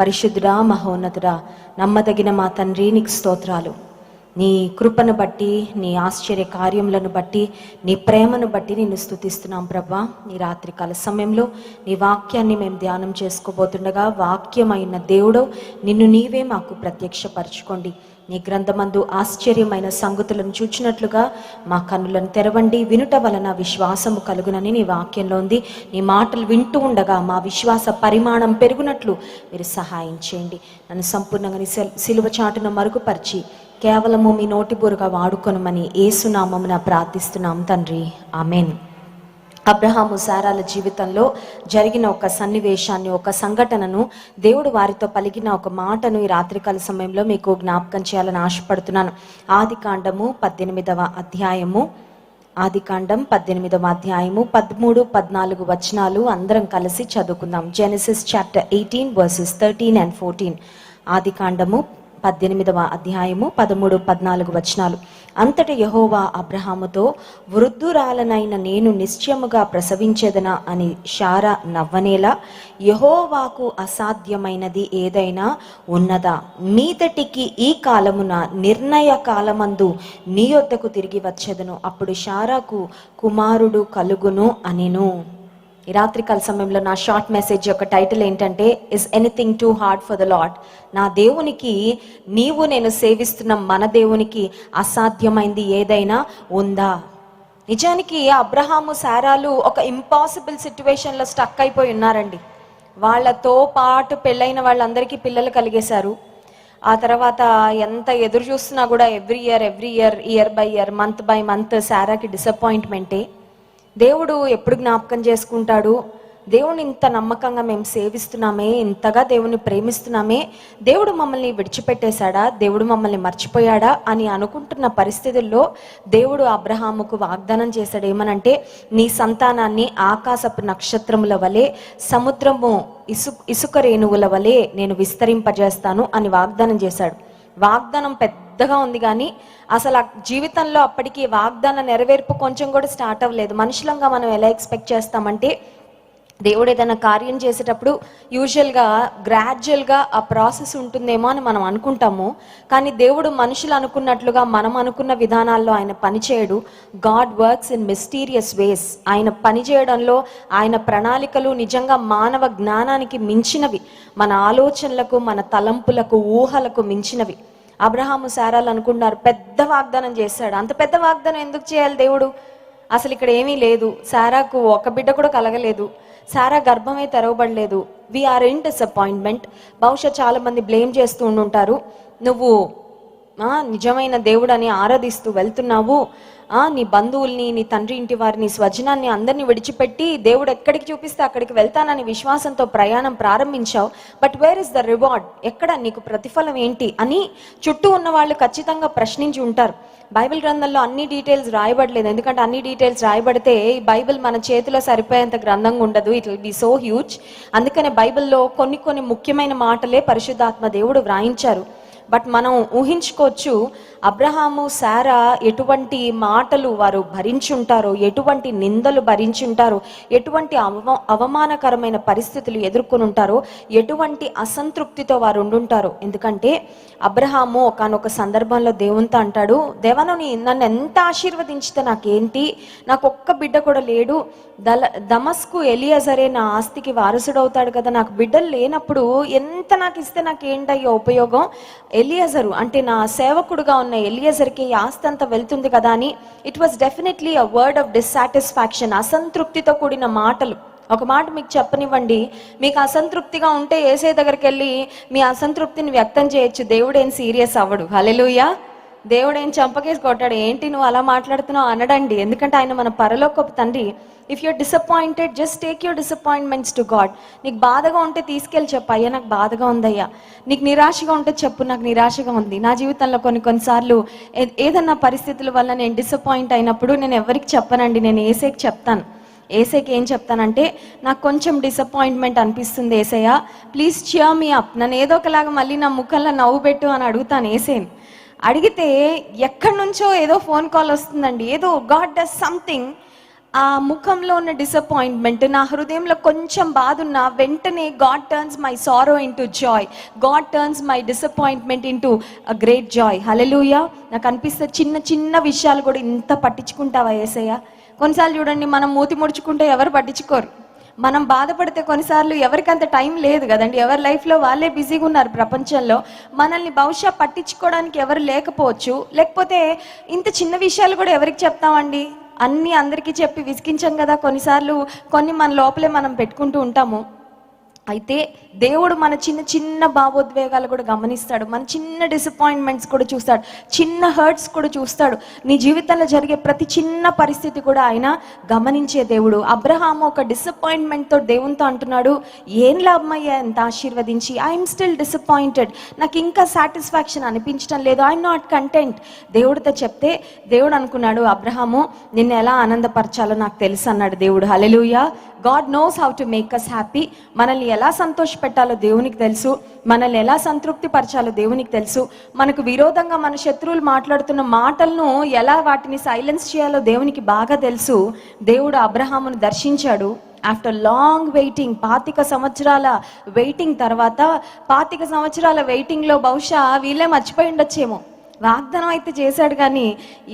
పరిశుద్ధుడా, మహోన్నతుడా, నమ్మదగిన మా తండ్రి, నీకు స్తోత్రాలు. నీ కృపను బట్టి, నీ ఆశ్చర్య కార్యములను బట్టి, నీ ప్రేమను బట్టి నిన్ను స్తుతిస్తున్నాం ప్రభా. నీ రాత్రికాల సమయంలో నీ వాక్యాన్ని మేము ధ్యానం చేసుకోబోతుండగా, వాక్యమైన దేవుడో నిన్ను నీవే మాకు ప్రత్యక్షపరచుకోండి. నీ గ్రంథమందు ఆశ్చర్యమైన సంగతులను చూచినట్లుగా మా కన్నులను తెరవండి. వినుట వలన విశ్వాసము కలుగునని నీ వాక్యంలో ఉంది. నీ మాటలు వింటూ ఉండగా మా విశ్వాస పరిమాణం పెరుగునట్లు మీరు సహాయం చేయండి. నన్ను సంపూర్ణంగా నీ సిలువ చాటును మరుగుపరిచి కేవలము మీ నోటిబూరుగా వాడుకొనమని యేసునామమున ప్రార్థిస్తున్నాం తండ్రి, ఆమెన్. అబ్రహాము శారాల జీవితంలో జరిగిన ఒక సన్నివేశాన్ని, ఒక సంఘటనను, దేవుడు వారితో పలికిన ఒక మాటను ఈ రాత్రికాల సమయంలో మీకు జ్ఞాపకం చేయాలని ఆశపడుతున్నాను. ఆదికాండము 18వ అధ్యాయము 13, 14 వచనాలు అందరం కలిసి చదువుకుందాం. Genesis chapter 18 verses 13 and 14. ఆదికాండము 18వ అధ్యాయము 13, 14 వచనాలు. అంతట యెహోవా అబ్రహాముతో, వృద్ధురాలనైన నేను నిశ్చయముగా ప్రసవించేదనా అని శారా నవ్వనేలా, యెహోవాకు అసాధ్యమైనది ఏదైనా ఉన్నదా? మీదటికి ఈ కాలమున నిర్ణయ కాలమందు నీ యొద్దకు తిరిగి వచ్చేదను, అప్పుడు శారాకు కుమారుడు కలుగును అనెను. ఈ రాత్రికాల సమయంలో నా షార్ట్ మెసేజ్ యొక్క టైటిల్ ఏంటంటే, is anything too hard for the lord? నా దేవునికి, నీవు నేను సేవిస్తున్న మన దేవునికి అసాధ్యమైంది ఏదైనా ఉందా? నిజానికి అబ్రహాము శారాలు ఒక ఇంపాసిబుల్ సిచ్యువేషన్లో స్టక్ అయిపోయి ఉన్నారండి. వాళ్ళతో పాటు పెళ్ళైన వాళ్ళందరికీ పిల్లలు కలిగేశారు. ఆ తర్వాత ఎంత ఎదురు చూస్తున్నా కూడా every year by year, month by month శారాకి డిసప్పాయింట్మెంటే. దేవుడు ఎప్పుడు జ్ఞాపకం చేసుకుంటాడు? దేవుని ఇంత నమ్మకంగా మేము సేవిస్తున్నామే, ఇంతగా దేవుని ప్రేమిస్తున్నామే, దేవుడు మమ్మల్ని విడిచిపెట్టేశాడా, దేవుడు మమ్మల్ని మర్చిపోయాడా అని అనుకుంటున్న పరిస్థితుల్లో దేవుడు అబ్రహాముకు వాగ్దానం చేశాడు. ఏమనంటే, నీ సంతానాన్ని ఆకాశపు నక్షత్రముల వలె, సముద్రము ఇసుక రేణువుల వలె నేను విస్తరింపజేస్తాను అని వాగ్దానం చేశాడు. వాగ్దానం పెద్దగా ఉంది, కానీ అసలు ఆ జీవితంలో అప్పటికి వాగ్దాన నెరవేర్పు కొంచెం కూడా స్టార్ట్ అవ్వలేదు. మనుషులంగా మనం ఎలా ఎక్స్పెక్ట్ చేస్తామంటే, దేవుడు ఏదైనా కార్యం చేసేటప్పుడు యూజువల్గా గ్రాడ్యువల్గా ఆ ప్రాసెస్ ఉంటుందేమో అని మనం అనుకుంటాము. కానీ దేవుడు మనుషులు అనుకున్నట్లుగా, మనం అనుకున్న విధానాల్లో ఆయన పనిచేయడు. గాడ్ వర్క్స్ ఇన్ మిస్టీరియస్ వేస్. ఆయన పనిచేయడంలో ఆయన ప్రణాళికలు నిజంగా మానవ జ్ఞానానికి మించినవి, మన ఆలోచనలకు, మన తలంపులకు, ఊహలకు మించినవి. అబ్రహాము శారాలు అనుకున్నారు, పెద్ద వాగ్దానం చేశాడు. అంత పెద్ద వాగ్దానం ఎందుకు చేయాలి దేవుడు? అసలు ఇక్కడ ఏమీ లేదు. శారాకు ఒక బిడ్డ కూడా కలగలేదు. శారా గర్భమే తెరవబడలేదు. We are in disappointment. బహుశా చాలా మంది బ్లేమ్ చేస్తూ ఉండుంటారు, నువ్వు నిజమైన దేవుడని ఆరాధిస్తూ వెళ్తున్నావు, నీ బంధువుల్ని, నీ తండ్రి ఇంటి వారిని, స్వజనాన్ని అందరినీ విడిచిపెట్టి దేవుడు ఎక్కడికి చూపిస్తే అక్కడికి వెళ్తానని విశ్వాసంతో ప్రయాణం ప్రారంభించావు. But where is the reward? ఎక్కడ నీకు ప్రతిఫలం ఏంటి అని చుట్టూ ఉన్న వాళ్ళు ఖచ్చితంగా ప్రశ్నించి ఉంటారు. బైబిల్ గ్రంథంలో అన్ని డీటెయిల్స్ రాయబడలేదు, ఎందుకంటే అన్ని డీటెయిల్స్ రాయబడితే ఈ బైబిల్ మన చేతిలో సరిపోయేంత గ్రంథంగా ఉండదు. It will be so huge. అందుకనే బైబిల్లో కొన్ని ముఖ్యమైన మాటలే పరిశుద్ధాత్మ దేవుడు వ్రాయించారు. బట్ మనం ఊహించుకోవచ్చు, అబ్రహాము శారా ఎటువంటి మాటలు వారు భరించుంటారో, ఎటువంటి నిందలు భరించుంటారో, ఎటువంటి అవమానకరమైన పరిస్థితులు ఎదుర్కొని ఉంటారో, ఎటువంటి అసంతృప్తితో వారు ఉండుంటారో. ఎందుకంటే అబ్రహాము ఒకానొక సందర్భంలో దేవునితో అంటాడు, దేవా నన్ను ఎంత ఆశీర్వదించితే నాకేంటి, నాకు ఒక్క బిడ్డ కూడా లేడు, దమస్కు ఎలియజరే నా ఆస్తికి వారసుడవుతాడు కదా, నాకు బిడ్డలు లేనప్పుడు ఎంత నాకు ఇస్తే నాకేంటయ్యో ఉపయోగం? ఎలియజరు అంటే నా సేవకుడుగా ఉన్న ఎలియజర్కి ఈ ఆస్తి అంతా వెళ్తుంది కదా అని. It was definitely a word of dissatisfaction. అసంతృప్తితో కూడిన మాటలు. ఒక మాట మీకు చెప్పనివ్వండి, మీకు అసంతృప్తిగా ఉంటే యేసయ్య దగ్గరికి వెళ్ళి మీ అసంతృప్తిని వ్యక్తం చేయొచ్చు. దేవుడేం సీరియస్ అవ్వడు. హల్లెలూయా. దేవుడేం చంపకేసి కొట్టాడు, ఏంటి నువ్వు అలా మాట్లాడుతున్నావు అనడండి. ఎందుకంటే ఆయన మన పరలోకపు తండ్రి. If you're disappointed, just take your disappointments to God. నీకు బాధగా ఉంటే తీసుకెళ్ళి చెప్పు, అయ్యా నాకు బాధగా ఉందయ్యా. నీకు నిరాశగా ఉంటే చెప్పు, నాకు నిరాశగా ఉంది. నా జీవితంలో కొన్నిసార్లు ఏదన్నా పరిస్థితుల వల్ల నేను డిసప్పాయింట్ అయినప్పుడు నేను ఎవరికి చెప్పనండి, నేను యేసయ్యకి చెప్తాను. యేసయ్యకి ఏం చెప్తానంటే, నాకు కొంచెం డిసప్పాయింట్మెంట్ అనిపిస్తుంది యేసయ్య, ప్లీజ్ చియర్ మీ అప్, నన్ను ఏదో ఒకలాగా మళ్ళీ నా ముఖంలో నవ్వు పెట్టు అని అడుగుతాను యేసయ్యని. అడిగితే ఎక్కడి నుంచో ఏదో ఫోన్ కాల్ వస్తుందండి, ఏదో గాడ్ డస్ సంథింగ్. ఆ ముఖంలో ఉన్న డిసప్పాయింట్మెంట్, నా హృదయంలో కొంచెం బాధ ఉన్న వెంటనే God turns my sorrow into joy, God turns my disappointment into a great joy. Hallelujah. నాకు అనిపిస్తే చిన్న చిన్న విషయాలు కూడా ఇంత పట్టించుకుంటావా యేసయ్య? కొన్నిసార్లు చూడండి, మనం మూతి ముడుచుకుంటే ఎవరు పట్టించుకోరు. మనం బాధపడితే కొన్నిసార్లు ఎవరికి అంత టైం లేదు కదండి, ఎవరి లైఫ్లో వాళ్ళే బిజీగా ఉన్నారు ప్రపంచంలో. మనల్ని బహుశా పట్టించుకోవడానికి ఎవరు లేకపోవచ్చు, లేకపోతే ఇంత చిన్న విషయాలు కూడా ఎవరికి చెప్తామండి? అన్నీ అందరికీ చెప్పి విసిగించాం కదా కొన్నిసార్లు. కొన్ని మన లోపలే మనం పెట్టుకుంటూ ఉంటాము. అయితే దేవుడు మన చిన్న చిన్న భావోద్వేగాలు కూడా గమనిస్తాడు, మన చిన్న డిసప్పాయింట్మెంట్స్ కూడా చూస్తాడు, చిన్న హర్ట్స్ కూడా చూస్తాడు. నీ జీవితంలో జరిగే ప్రతి చిన్న పరిస్థితి కూడా ఆయన గమనించే దేవుడు. అబ్రహాము ఒక డిసప్పాయింట్మెంట్తో దేవునితో అంటున్నాడు, ఏం లాభమయ్యా ఎంత ఆశీర్వదించి, ఐఎమ్ స్టిల్ డిసప్పాయింటెడ్, నాకు ఇంకా సాటిస్ఫాక్షన్ అనిపించడం లేదు, ఐఎమ్ నాట్ కంటెంట్. దేవుడితో చెప్తే దేవుడు అనుకున్నాడు, అబ్రహాము నిన్ను ఎలా ఆనందపరచాలో నాకు తెలుసు అన్నాడు దేవుడు. Hallelujah. God knows how to make us happy. మనల్ని ఎలా సంతోష పెట్టాలో దేవునికి తెలుసు, మనల్ని ఎలా సంతృప్తి పరచాలో దేవునికి తెలుసు. మనకు విరోధంగా మన శత్రువులు మాట్లాడుతున్న మాటలను ఎలా వాటిని సైలెన్స్ చేయాలో దేవునికి బాగా తెలుసు. దేవుడు అబ్రహామును దర్శించాడు. ఆఫ్టర్ లాంగ్ వెయిటింగ్, 25 సంవత్సరాల వెయిటింగ్ తర్వాత, 25 సంవత్సరాల వెయిటింగ్లో బహుశా వీళ్ళే మర్చిపోయి ఉండొచ్చేమో. వాగ్దానం అయితే చేశాడు కానీ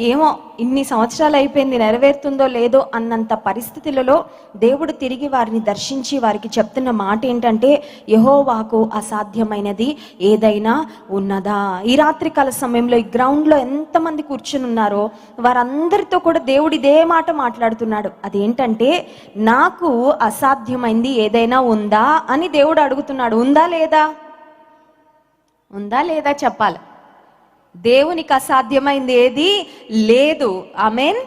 ఏమో ఇన్ని సంవత్సరాలు అయిపోయింది, నెరవేరుతుందో లేదో అన్నంత పరిస్థితులలో దేవుడు తిరిగి వారిని దర్శించి వారికి చెప్తున్న మాట ఏంటంటే, యెహోవాకు అసాధ్యమైనది ఏదైనా ఉన్నదా? ఈ రాత్రికాల సమయంలో ఈ గ్రౌండ్లో ఎంతమంది కూర్చుని ఉన్నారో వారందరితో కూడా దేవుడు ఇదే మాట మాట్లాడుతున్నాడు. అదేంటంటే, నాకు అసాధ్యమైంది ఏదైనా ఉందా అని దేవుడు అడుగుతున్నాడు. ఉందా లేదా? ఉందా లేదా చెప్పాలి. దేవునికి అసాధ్యమైంది ఏది లేదు. ఆమేన్.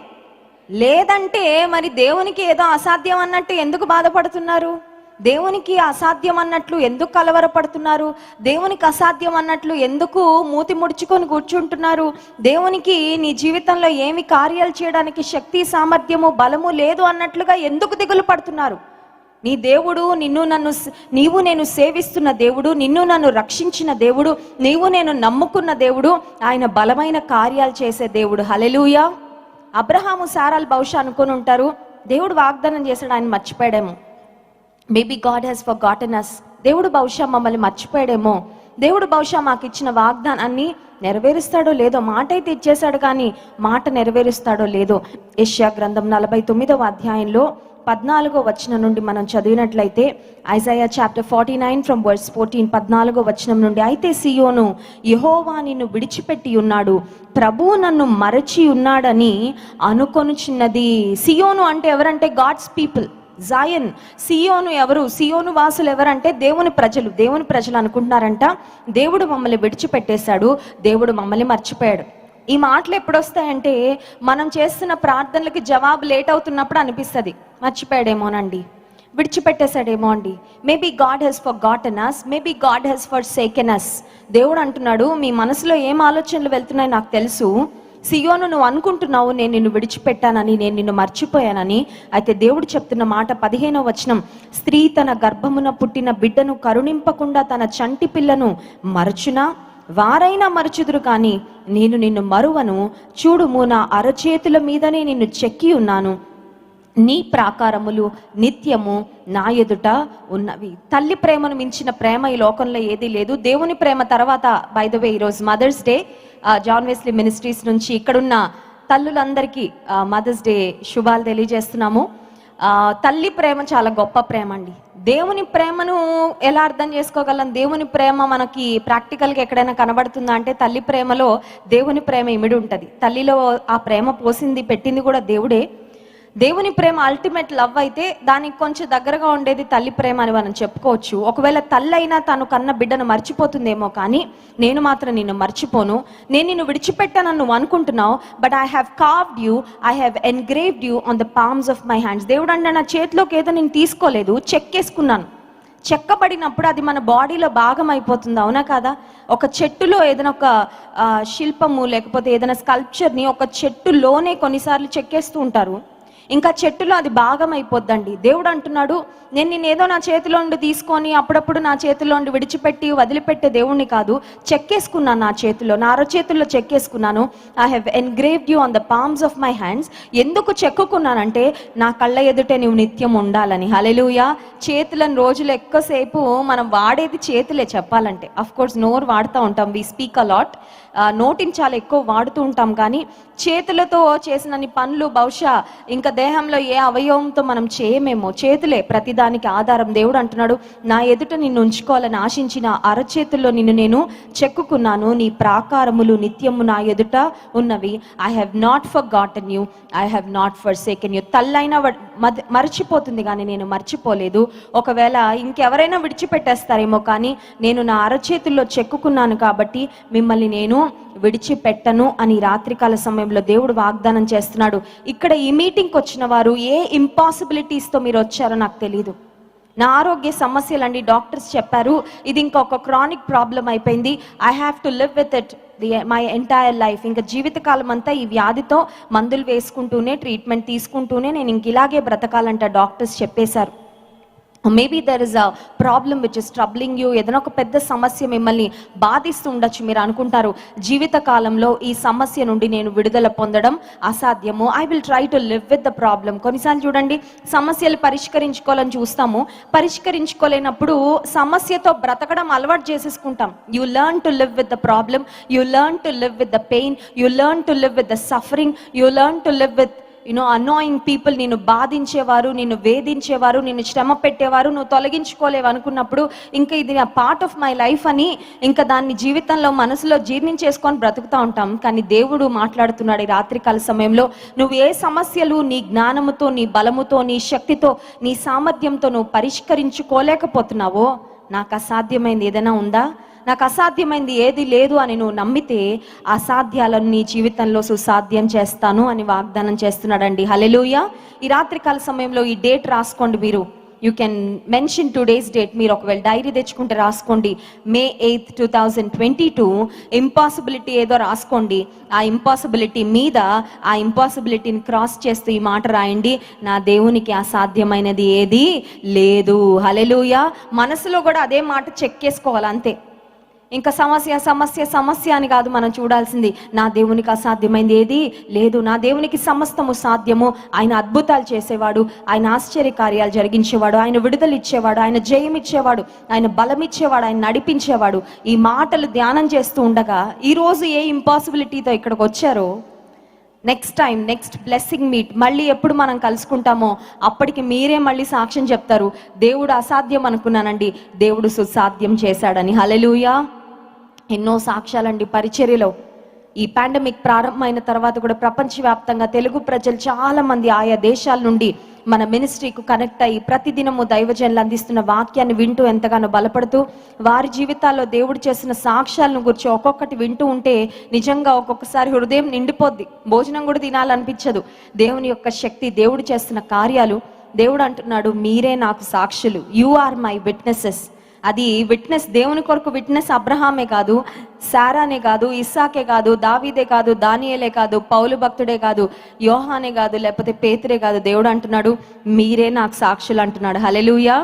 లేదంటే మరి దేవునికి ఏదో అసాధ్యం అన్నట్టు ఎందుకు బాధపడుతున్నారు? దేవునికి అసాధ్యం అన్నట్లు ఎందుకు కలవరపడుతున్నారు? దేవునికి అసాధ్యం అన్నట్లు ఎందుకు మూతి ముడుచుకొని కూర్చుంటున్నారు? దేవునికి నీ జీవితంలో ఏమి కార్యాలు చేయడానికి శక్తి, సామర్థ్యము, బలము లేదు అన్నట్లుగా ఎందుకు దిగులు పడుతున్నారు? నీ దేవుడు నీవు నేను సేవిస్తున్న దేవుడు, నిన్ను నన్ను రక్షించిన దేవుడు, నీవు నేను నమ్ముకున్న దేవుడు, ఆయన బలమైన కార్యాలు చేసే దేవుడు. హల్లెలూయా. అబ్రహాము సారాలు బహుశా అనుకొని ఉంటారు, దేవుడు వాగ్దానం చేశాడు, ఆయన మర్చిపోయాడేమో. Maybe God has forgotten us. దేవుడు బహుశా మమ్మల్ని మర్చిపోయాడేమో. దేవుడు బహుశా మాకు ఇచ్చిన వాగ్దానాన్ని నెరవేరుస్తాడో లేదో. మాట అయితే ఇచ్చేశాడు కానీ మాట నెరవేరుస్తాడో లేదో. యెషయా గ్రంథం 49వ అధ్యాయంలో 14వ వచనం నుండి మనం చదివినట్లయితే, ఐజాయా చాప్టర్ 49 ఫ్రమ్ వర్స్ 14, 14వ వచనం నుండి, అయితే సియోను, యెహోవా నిన్ను విడిచిపెట్టి ఉన్నాడు, ప్రభువు నన్ను మరచి ఉన్నాడని అనుకొనుచున్నది. సియోను అంటే ఎవరంటే గాడ్స్ పీపుల్. జాయన్, సియోను ఎవరు? సియోను వాసులు ఎవరంటే దేవుని ప్రజలు. దేవుని ప్రజలు అనుకుంటున్నారంట దేవుడు మమ్మల్ని విడిచిపెట్టేశాడు, దేవుడు మమ్మల్ని మర్చిపోయాడు. ఈ మాటలు ఎప్పుడు వస్తాయంటే, మనం చేస్తున్న ప్రార్థనలకి జవాబు లేట్ అవుతున్నప్పుడు అనిపిస్తుంది, మర్చిపోయాడేమోనండి, విడిచిపెట్టేశాడేమో అండి. Maybe God has forgotten us, maybe God has forsaken us. దేవుడు అంటున్నాడు, మీ మనసులో ఏం ఆలోచనలు వెళ్తున్నాయో నాకు తెలుసు. సియోను, నువ్వు అనుకుంటున్నావు నేను నిన్ను విడిచిపెట్టానని, నేను నిన్ను మర్చిపోయానని. అయితే దేవుడు చెప్తున్న మాట 15వ వచనం, స్త్రీ తన గర్భమున పుట్టిన బిడ్డను కరుణింపకుండా తన చంటి పిల్లను మరచునా? వారైనా మరచుదురు కానీ నేను నిన్ను మరువను. చూడుము, నా అరచేతుల మీదనే నిన్ను చెక్కి ఉన్నాను, నీ ప్రాకారములు నిత్యము నా ఎదుట ఉన్నవి. తల్లి ప్రేమను మించిన ప్రేమ ఈ లోకంలో ఏదీ లేదు. దేవుని ప్రేమ తర్వాత, బై ద వే, ఈరోజు mother's day. John Wesley ministries నుంచి ఇక్కడున్న తల్లులందరికీ మదర్స్ డే శుభాలు తెలియజేస్తున్నాము. తల్లి ప్రేమ చాలా గొప్ప ప్రేమ అండి. దేవుని ప్రేమను ఎలా అర్థం చేసుకోగలం? దేవుని ప్రేమ మనకి ప్రాక్టికల్గా ఎక్కడైనా కనబడుతుందా అంటే, తల్లి ప్రేమలో దేవుని ప్రేమ ఇమిడి ఉంటుంది. తల్లిలో ఆ ప్రేమ పోసింది, పెట్టింది కూడా దేవుడే. దేవుని ప్రేమ అల్టిమేట్ లవ్ అయితే దానికి కొంచెం దగ్గరగా ఉండేది తల్లి ప్రేమ అని మనం చెప్పుకోవచ్చు. ఒకవేళ తల్లి అయినా తను కన్న బిడ్డను మర్చిపోతుందేమో, కానీ నేను మాత్రం నిన్ను మర్చిపోను. నేను నిన్ను విడిచిపెట్టానని నువ్వు అనుకుంటున్నావు, but I have carved you, I have engraved you on the palms of my hands. దేవుడు అంటే నా చేతిలోకి ఏదో నేను తీసుకోలేదు, చెక్కేసుకున్నాను. చెక్కబడినప్పుడు అది మన బాడీలో భాగం అయిపోతుంది, అవునా కాదా? ఒక చెట్టులో ఏదైనా ఒక శిల్పము లేకపోతే ఏదైనా స్కల్ప్చర్ని ఒక చెట్టులోనే కొన్నిసార్లు చెక్కేస్తూ ఉంటారు. ఇంకా చెట్టులో అది భాగం అయిపోద్దండి. దేవుడు అంటున్నాడు, నేను నిన్నేదో నా చేతిలో నుండి తీసుకొని అప్పుడప్పుడు నా చేతిలో నుండి విడిచిపెట్టి వదిలిపెట్టే దేవుణ్ణి కాదు. చెక్కేసుకున్నాను నా చేతిలో, నా అరచేతుల్లో చెక్కేసుకున్నాను. I have engraved you on the palms of my hands. ఎందుకు చెక్కుకున్నానంటే నా కళ్ళ ఎదుటే నువ్వు నిత్యం ఉండాలని. హల్లెలూయా. చేతులను రోజులు ఎక్కువసేపు మనం వాడేది చేతులే చెప్పాలంటే. అఫ్ కోర్స్ నోరు వాడుతూ ఉంటాం, వి స్పీక్ అలాట్, నోటిని చాలా ఎక్కువ వాడుతూ ఉంటాం, కానీ చేతులతో చేసినన్ని పనులు బహుశా ఇంకా దేహంలో ఏ అవయవంతో మనం చేయమేమో. చేతులే ప్రతిదానికి ఆధారం. దేవుడు అంటున్నాడు, నా ఎదుట నిన్ను ఉంచుకోవాలని ఆశించిన అరచేతుల్లో నిన్ను నేను చెక్కుకున్నాను, నీ ప్రాకారములు నిత్యము నా ఎదుట ఉన్నవి. I have not forgotten you, I have not forsaken you. తల్లైనా మర్చిపోతుంది కానీ నేను మర్చిపోలేదు. ఒకవేళ ఇంకెవరైనా విడిచిపెట్టేస్తారేమో, కానీ నేను నా అరచేతుల్లో చెక్కుకున్నాను కాబట్టి మిమ్మల్ని నేను విడిచిపెట్టను అని రాత్రికాల సమయంలో దేవుడు వాగ్దానం చేస్తున్నాడు. ఇక్కడ ఈ మీటింగ్కి వచ్చిన వారు ఏ ఇంపాసిబిలిటీస్తో మీరు వచ్చారో నాకు తెలీదు. నా ఆరోగ్య సమస్యలండి, డాక్టర్స్ చెప్పారు ఇది ఇంకొక క్రానిక్ ప్రాబ్లం అయిపోయింది, I have to live with it my entire life. ఇంకా జీవితకాలం అంతా ఈ వ్యాధితో మందులు వేసుకుంటూనే, ట్రీట్మెంట్ తీసుకుంటూనే నేను ఇంక ఇలాగే బ్రతకాలంట డాక్టర్స్ చెప్పేశారు. Maybe there is a problem which is troubling you. ఏదైనా ఒక పెద్ద సమస్య మిమ్మల్ని బాధిస్తూ ఉండొచ్చు. మీరు అనుకుంటారు, జీవితకాలంలో ఈ సమస్య నుండి నేను విడుదల పొందడం అసాధ్యము, I will try to live with the problem. కొన్నిసార్లు చూడండి, సమస్యలు పరిష్కరించుకోవాలని చూస్తాము, పరిష్కరించుకోలేనప్పుడు సమస్యతో బ్రతకడం అలవాటు చేసేసుకుంటాం. You learn to live with the problem, you learn to live with the pain, you learn to live with the suffering, you learn to live with annoying people. నిన్ను బాధించేవారు, నిన్ను వేధించేవారు, నిన్ను శ్రమ పెట్టేవారు, నువ్వు తొలగించుకోలేవు అనుకున్నప్పుడు ఇంకా ఇది నా పార్ట్ ఆఫ్ మై లైఫ్ అని ఇంకా దాన్ని జీవితంలో మనసులో జీర్ణించేసుకొని బ్రతుకుతూ ఉంటాం. కానీ దేవుడు మాట్లాడుతున్నాడు ఈ రాత్రికాల సమయంలో, నువ్వు ఏ సమస్యలు నీ జ్ఞానముతో, నీ బలముతో, నీ శక్తితో, నీ సామర్థ్యంతో నువ్వు పరిష్కరించుకోలేకపోతున్నావో, నాకు అసాధ్యమైంది ఏదైనా ఉందా, నాకు అసాధ్యమైంది ఏది లేదు అని నువ్వు నమ్మితే అసాధ్యాలను నీ జీవితంలో సుసాధ్యం చేస్తాను అని వాగ్దానం చేస్తున్నాడండి. హల్లెలూయా. ఈ రాత్రికాల సమయంలో ఈ డేట్ రాసుకోండి. మీరు you can mention today's date. మీరు ఒకవేళ డైరీ తెచ్చుకుంటే రాసుకోండి, May 8th, 2022. ఇంపాసిబిలిటీ ఏదో రాసుకోండి. ఆ ఇంపాసిబిలిటీ మీద ఆ ఇంపాసిబిలిటీని క్రాస్ చేస్తూ ఈ మాట రాయండి, నా దేవునికి అసాధ్యమైనది ఏది లేదు. హల్లెలూయా. మనసులో కూడా అదే మాట చెక్ చేసుకోవాలి అంతే. ఇంకా సమస్య సమస్య సమస్య అని కాదు మనం చూడాల్సింది, నా దేవునికి అసాధ్యమైంది ఏది లేదు, నా దేవునికి సమస్తము సాధ్యము. ఆయన అద్భుతాలు చేసేవాడు, ఆయన ఆశ్చర్య కార్యాలు జరిగించేవాడు, ఆయన విడుదల ఇచ్చేవాడు, ఆయన జయం ఇచ్చేవాడు, ఆయన బలం ఇచ్చేవాడు, ఆయన నడిపించేవాడు. ఈ మాటలు ధ్యానం చేస్తూ ఉండగా ఈరోజు ఏ ఇంపాసిబిలిటీతో ఇక్కడికి వచ్చారో, next time, next blessing meet మళ్ళీ ఎప్పుడు మనం కలుసుకుంటామో అప్పటికి మీరే మళ్ళీ సాక్ష్యం చెప్తారు, దేవుడు అసాధ్యం అనుకున్నానండి, దేవుడు సుసాధ్యం చేశాడని. హల్లెలూయా. ఎన్నో సాక్ష్యాలండి పరిచర్యలో. ఈ పాండమిక్ ప్రారంభమైన తర్వాత కూడా ప్రపంచవ్యాప్తంగా తెలుగు ప్రజలు చాలా మంది ఆయా దేశాల నుండి మన మినిస్ట్రీకు కనెక్ట్ అయ్యి ప్రతిదినము దైవజనులు అందిస్తున్న వాక్యాన్ని వింటూ ఎంతగానో బలపడుతూ వారి జీవితాల్లో దేవుడు చేసిన సాక్ష్యాలను గురించి ఒక్కొక్కటి వింటూ ఉంటే నిజంగా ఒక్కొక్కసారి హృదయం నిండిపోద్ది, భోజనం కూడా తినాలనిపించదు. దేవుని యొక్క శక్తి, దేవుడు చేస్తున్న కార్యాలు. దేవుడు అంటున్నాడు, మీరే నాకు సాక్షులు, యు ఆర్ మై విట్నెసెస్. అది విట్నెస్, దేవుని కొరకు విట్నెస్ అబ్రహామే కాదు, శారానే కాదు, ఇస్సాకే కాదు, దావీదే కాదు, దానియేలే కాదు, పౌలు భక్తుడే కాదు, యోహానే కాదు, లేకపోతే పేతురే కాదు. దేవుడు అంటున్నాడు, మీరే నాకు సాక్షులు అంటున్నాడు. హల్లెలూయా.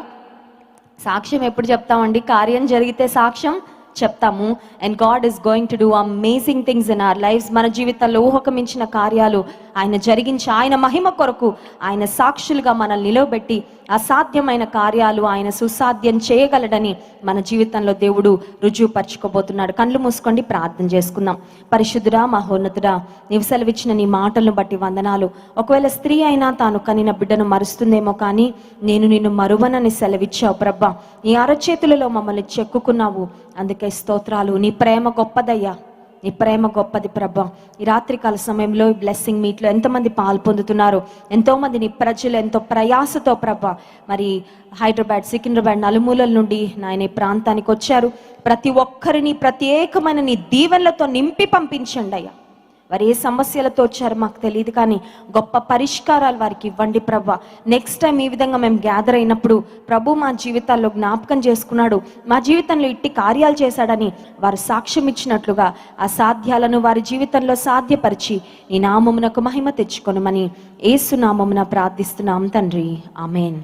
సాక్ష్యం ఎప్పుడు చెప్తామండి? కార్యం జరిగితే సాక్ష్యం చెప్తాము. And God is going to do amazing things in our lives. మన జీవితంలో ఊహకు మించిన కార్యాలు ఆయన జరిగించి, ఆయన మహిమ కొరకు ఆయన సాక్షులుగా మనల్ని నిలవబెట్టి అసాధ్యమైన కార్యాలు ఆయన సుసాధ్యం చేయగలడని మన జీవితంలో దేవుడు రుజువుపరచుకోబోతున్నాడు. కళ్ళు మూసుకోండి, ప్రార్థన చేసుకుందాం. పరిశుద్ధుడా, మహోన్నతుడా, నీవు సెలవిచ్చిన నీ మాటలను బట్టి వందనాలు. ఒకవేళ స్త్రీ అయినా తాను కనిన బిడ్డను మరుస్తుందేమో, కానీ నేను నిన్ను మరువనని సెలవిచ్చావు ప్రభా. నీ అరచేతులలో మమ్మల్ని చెక్కుకున్నావు, అందుకే స్తోత్రాలు. నీ ప్రేమ గొప్పదయ్యా, నీ ప్రేమ గొప్పది ప్రభా. ఈ రాత్రికాల సమయంలో ఈ బ్లెస్సింగ్ మీట్లో ఎంతమంది పాలు పొందుతున్నారు, ఎంతోమంది నీ ప్రజలు ఎంతో ప్రయాసతో ప్రభా మరి హైదరాబాద్, సికింద్రాబాద్ నలుమూలల నుండి నాయన ఈ ప్రాంతానికి వచ్చారు. ప్రతి ఒక్కరిని ప్రత్యేకమైన నీ దీవెనలతో నింపి పంపించండి అయ్యా. వారు ఏ సమస్యలతో వచ్చారో మాకు తెలియదు, కానీ గొప్ప పరిష్కారాలు వారికి ఇవ్వండి ప్రభా. నెక్స్ట్ టైం ఈ విధంగా మేము గ్యాదర్ అయినప్పుడు ప్రభు మా జీవితాల్లో జ్ఞాపకం చేసుకున్నాడు, మా జీవితంలో ఇట్టి కార్యాలు చేశాడని వారు సాక్ష్యం ఇచ్చినట్లుగా అసాధ్యాలను వారి జీవితంలో సాధ్యపరిచి నీ నామమునకు మహిమ తెచ్చుకొనుమని యేసు నామమున ప్రార్థిస్తున్నాం తండ్రి, ఆమేన్.